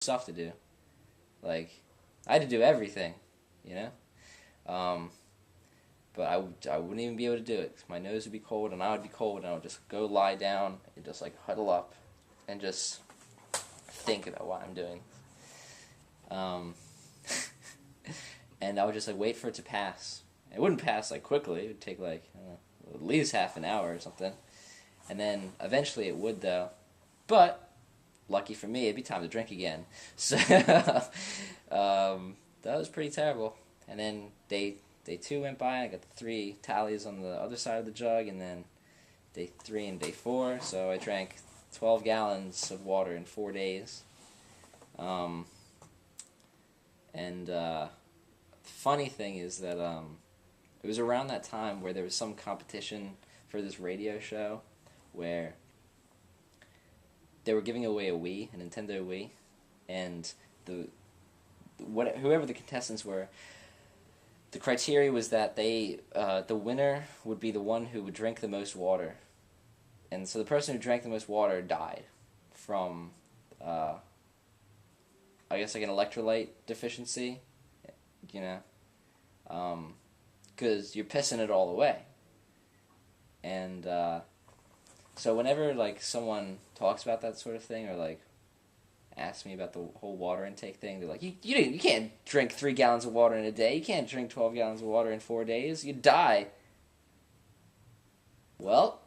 stuff to do. Like, I had to do everything, you know? But I wouldn't even be able to do it. My nose would be cold, and I would be cold, and I would just go lie down and just, like, huddle up and just think about what I'm doing. And I would just, like, wait for it to pass. It wouldn't pass, like, quickly. It would take, like, I don't know, at least half an hour or something. And then eventually it would, though. But lucky for me, it'd be time to drink again. So that was pretty terrible. And then day 2 went by, and I got the 3 tallies on the other side of the jug, and then day 3 and day 4. So I drank 12 gallons of water in 4 days. The funny thing is that it was around that time where there was some competition for this radio show where they were giving away a Nintendo Wii, and whoever the contestants were, the criteria was that the winner would be the one who would drink the most water, and so the person who drank the most water died from, I guess, like an electrolyte deficiency, you know, because you're pissing it all away, and so whenever, like, someone talks about that sort of thing, or, like, asks me about the whole water intake thing, they're like, you can't drink 3 gallons of water in a day. You can't drink 12 gallons of water in 4 days. You'd die. Well,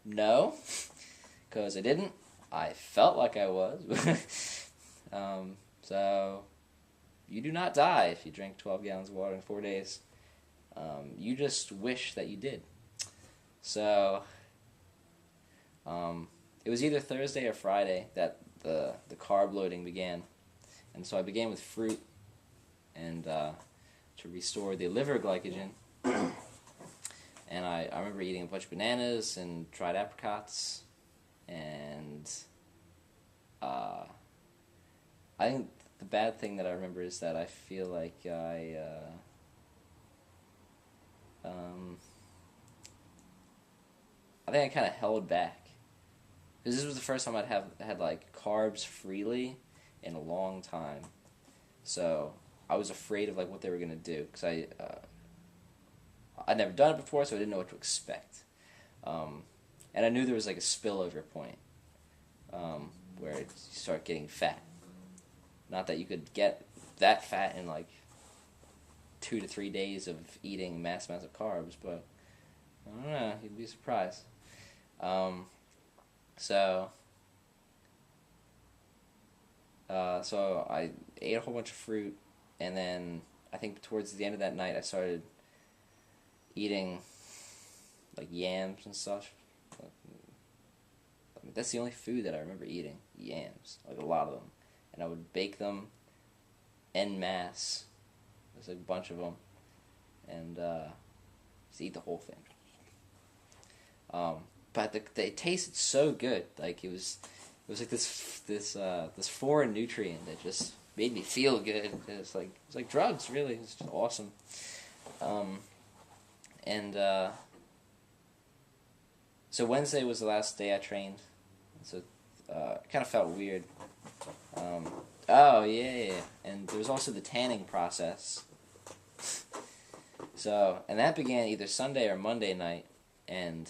no, because I didn't. I felt like I was. So you do not die if you drink 12 gallons of water in 4 days. You just wish that you did. So it was either Thursday or Friday that the carb loading began, and so I began with fruit, and to restore the liver glycogen. And I remember eating a bunch of bananas and dried apricots, and I think the bad thing that I remember is that I feel like I think I kind of held back. Because this was the first time I'd had like carbs freely in a long time, so I was afraid of like what they were gonna do, because I'd never done it before, so I didn't know what to expect, and I knew there was like a spillover point where you start getting fat. Not that you could get that fat in like 2 to 3 days of eating mass amounts of carbs, but I don't know, you'd be surprised. So I ate a whole bunch of fruit, and then I think towards the end of that night I started eating like yams and stuff. I mean, that's the only food that I remember eating, yams, like a lot of them. And I would bake them en masse. There's like a bunch of them, and just eat the whole thing. But they tasted so good. Like it was like this foreign nutrient that just made me feel good. It's like drugs, really. It's just awesome. So Wednesday was the last day I trained. So it kind of felt weird. Oh yeah, and there was also the tanning process. And that began either Sunday or Monday night, and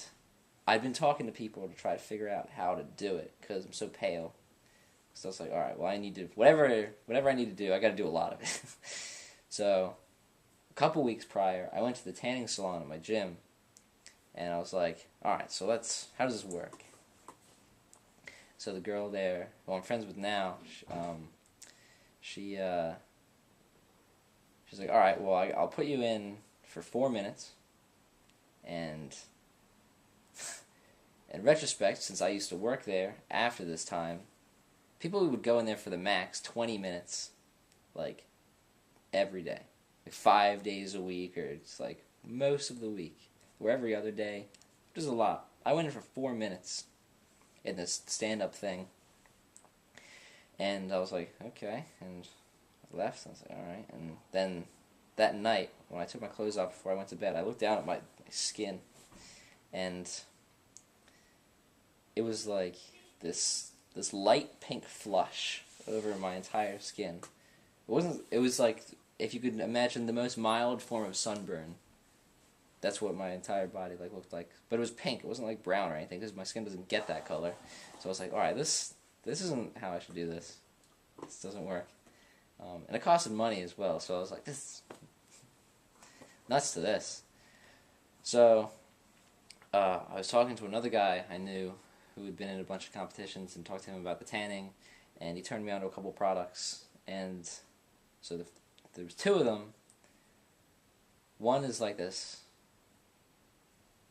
I'd been talking to people to try to figure out how to do it, because I'm so pale. So I was like, all right, well, I need to, whatever I need to do, I got to do a lot of it. So a couple weeks prior, I went to the tanning salon at my gym, and I was like, all right, so how does this work? So the girl there, who I'm friends with now, she's like, all right, well, I'll put you in for 4 minutes, and in retrospect, since I used to work there after this time, people would go in there for the max 20 minutes, like, every day. Like 5 days a week, or it's like most of the week, or every other day, which is a lot. I went in for 4 minutes in this stand-up thing, and I was like, okay, and I left, and I was like, alright, and then that night, when I took my clothes off before I went to bed, I looked down at my skin, and it was like this light pink flush, over my entire skin. It wasn't. It was like, if you could imagine the most mild form of sunburn. That's what my entire body like looked like. But it was pink. It wasn't like brown or anything, because my skin doesn't get that color. So I was like, all right, this isn't how I should do this. This doesn't work. And it costed money as well. So I was like, this nuts to this. So I was talking to another guy I knew who had been in a bunch of competitions, and talked to him about the tanning, and he turned me on to a couple products. And so there was two of them. One is like this.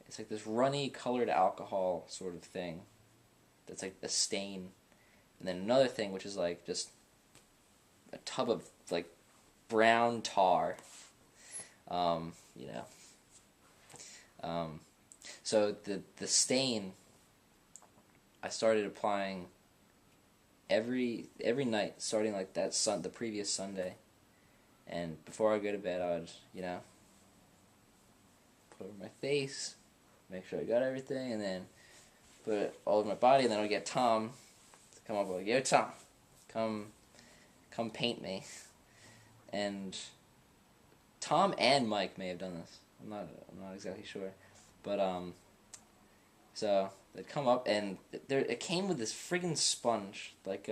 It's like this runny colored alcohol sort of thing. That's like a stain. And then another thing, which is like just a tub of like brown tar. You know. So the stain, I started applying every night, starting like the previous Sunday. And before I go to bed, I would, you know, put it over my face, make sure I got everything, and then put it all over my body, and then I would get Tom to come up, like, yo, Tom, come paint me. And Tom and Mike may have done this. I'm not exactly sure, but so they'd come up, and it came with this friggin' sponge, like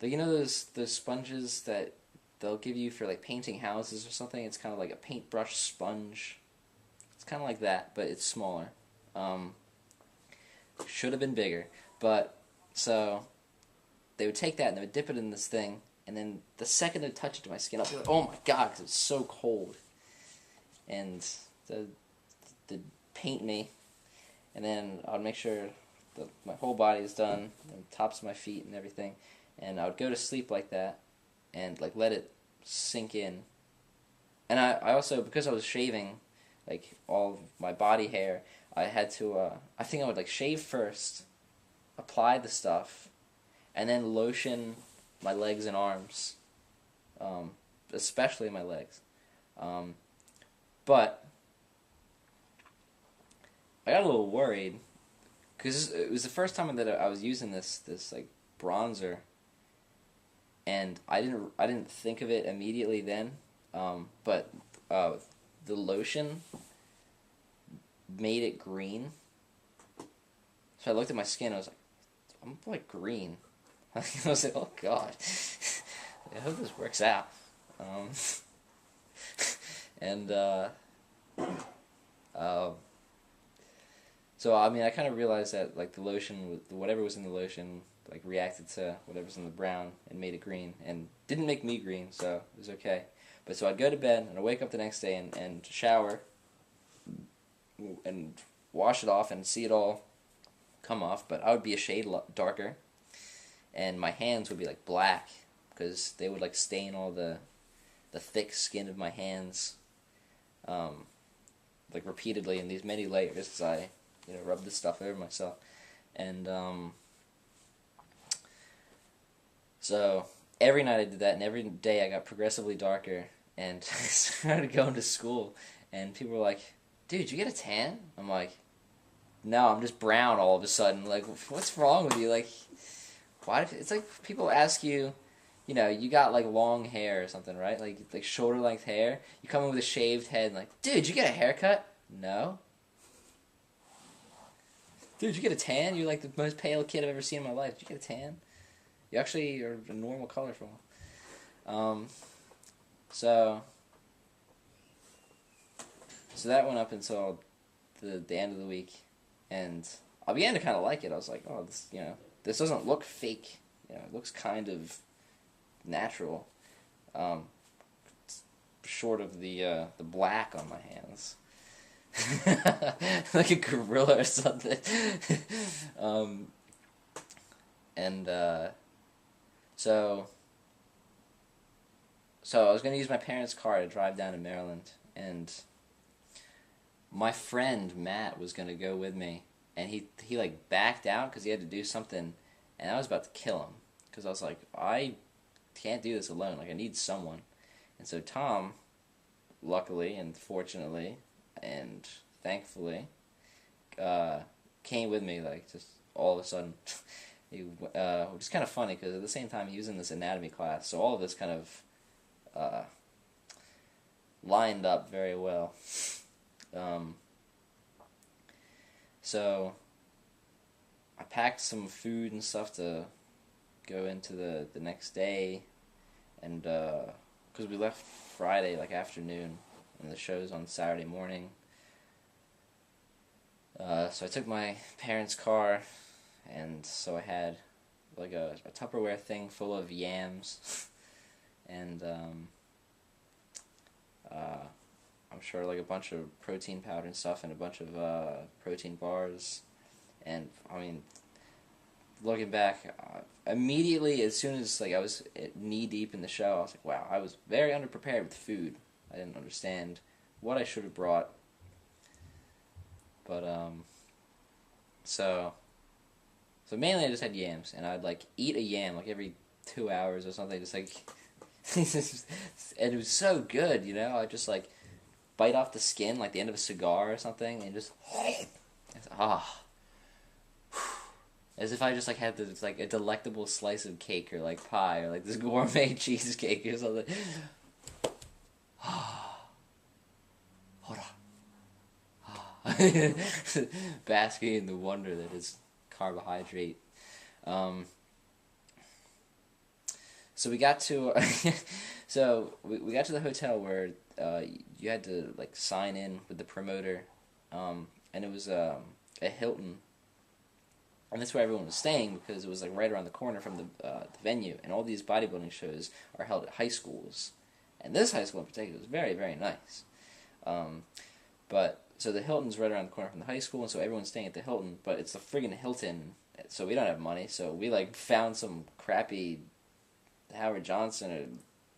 you know those sponges that they'll give you for like painting houses or something. It's kind of like a paintbrush sponge. It's kind of like that, but it's smaller. Should have been bigger, but so they would take that and they would dip it in this thing, and then the second they touch it to my skin, I'll be like, oh my god, because it's so cold. And they'd paint me, and then I would make sure that my whole body is done, and tops of my feet and everything, and I would go to sleep like that, and like let it sink in. And I also, because I was shaving like all of my body hair, I had to I think I would like shave first, apply the stuff, and then lotion my legs and arms, especially my legs. But I got a little worried, because it was the first time that I was using this like bronzer, and I didn't think of it immediately then, but the lotion made it green. So I looked at my skin, I was like, I'm like green. I was like, oh god, I hope this works out. So I mean, I kind of realized that like the lotion, whatever was in the lotion, like reacted to whatever's in the brown and made it green, and didn't make me green, so it was okay. But so I'd go to bed and I'd wake up the next day and shower and wash it off and see it all come off, but I would be a shade darker, and my hands would be like black because they would like stain all the thick skin of my hands, like repeatedly in these many layers as I rub this stuff over myself. And so every night I did that, and every day I got progressively darker, and I started going to school, and people were like, dude, did you get a tan? I'm like, no, I'm just brown all of a sudden. Like, what's wrong with you? Like, why? It's like people ask you, you got like long hair or something, right? Like shoulder length hair. You come in with a shaved head, and like, dude, did you get a haircut? No. Dude, did you get a tan? You're like the most pale kid I've ever seen in my life. Did you get a tan? You actually are a normal color for one. So that went up until the end of the week, and I began to kind of like it. I was like, oh, this doesn't look fake. It looks kind of natural, short of the black on my hands. Like a gorilla or something. So I was going to use my parents' car to drive down to Maryland, and my friend Matt was going to go with me, and he like backed out because he had to do something, and I was about to kill him because I was like, I can't do this alone. Like, I need someone. And so Tom, luckily and fortunately and thankfully, came with me, like, just all of a sudden. Which is kind of funny because at the same time he was in this anatomy class, so all of this kind of lined up very well. So I packed some food and stuff to go into the next day, and because we left Friday like afternoon, and the show's on Saturday morning. So I took my parents' car, and so I had like a Tupperware thing full of yams, and I'm sure like a bunch of protein powder and stuff, and a bunch of protein bars, and I mean, looking back, immediately as soon as like I was knee deep in the show, I was like, wow, I was very underprepared with food. I didn't understand what I should have brought, but so mainly I just had yams, and I'd like eat a yam like every 2 hours or something, just like, and it was so good, you know. I just like bite off the skin like the end of a cigar or something, and just as if I just like had this like a delectable slice of cake or like pie or like this gourmet cheesecake or something. Basking in the wonder that is carbohydrate. So we got to we got to the hotel where you had to like sign in with the promoter, and it was a Hilton, and that's where everyone was staying because it was like right around the corner from the venue, and all these bodybuilding shows are held at high schools, and this high school in particular was very, very nice. But so the Hilton's right around the corner from the high school, and so everyone's staying at the Hilton, but it's the friggin' Hilton, so we don't have money, so we like found some crappy Howard Johnson or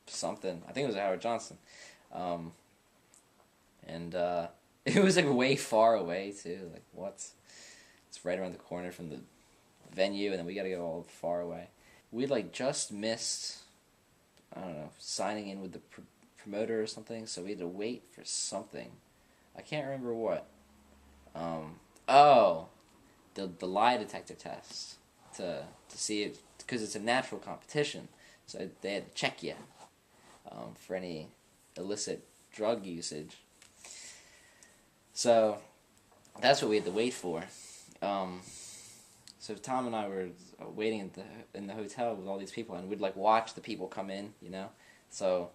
something. I think it was a Howard Johnson. And it was like way far away too. Like what? It's right around the corner from the venue, and then we got to go all far away. We like just missed, I don't know, signing in with the promoter or something. So we had to wait for something. I can't remember what. The lie detector test to see it, because it's a natural competition. So they had to check you for any illicit drug usage. So that's what we had to wait for. So Tom and I were waiting in the hotel with all these people, and we'd like watch the people come in, you know. So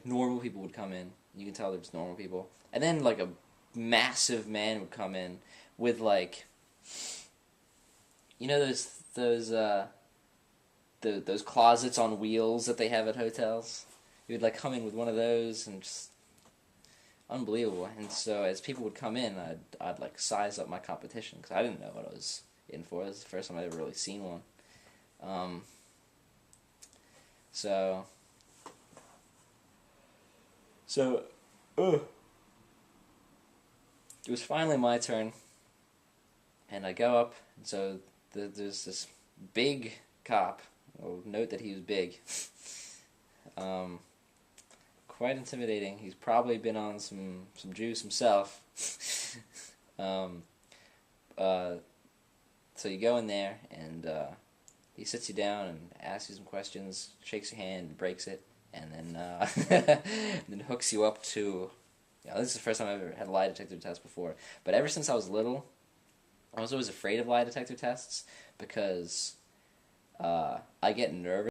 normal people would come in. You can tell there's normal people, and then like a massive man would come in with like, those closets on wheels that they have at hotels. He would like come in with one of those, and just unbelievable. And so as people would come in, I'd like size up my competition because I didn't know what I was in for. This is the first time I'd ever really seen one. It was finally my turn, and I go up, and so there's this big cop. Oh, note that he was big. Quite intimidating. He's probably been on some juice himself. So you go in there, and he sits you down and asks you some questions, shakes your hand, breaks it, and then and then hooks you up to. This is the first time I've ever had a lie detector test before. But ever since I was little, I was always afraid of lie detector tests because I get nervous